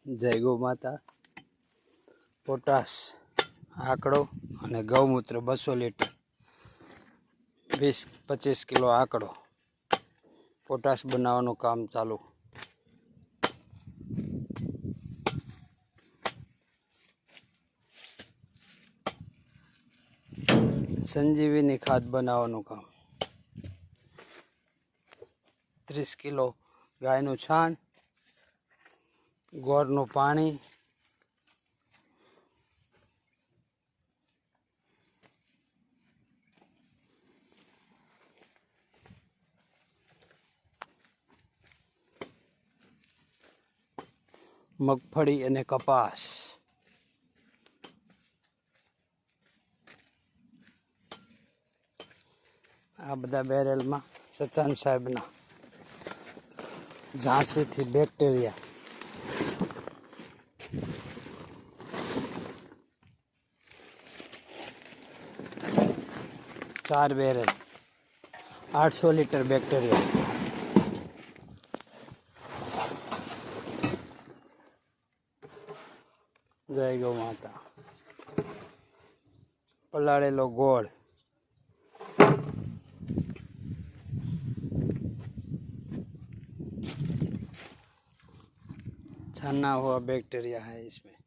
જય ગૌ માતા। પોટાશ આંકડો અને ગૌમૂત્ર 200 લીટર 20-25 કિલો આંકડો પોટાશ બનાવવાનું કામ ચાલુ। સંજીવની ખાદ બનાવવાનું કામ। 30 કિલો ગાયનું છાણ, ગોળનું પાણી, મગફળી અને કપાસ। આ બધા બેરેલમાં સચાન સાહેબના ઝાંસીથી બેક્ટેરિયા ચાર બેરેલ 800 લીટર બેક્ટેરિયા। જય ગૌ માતા। પલાળેલો ગોળ, छाना हुआ बैक्टीरिया है इसमें।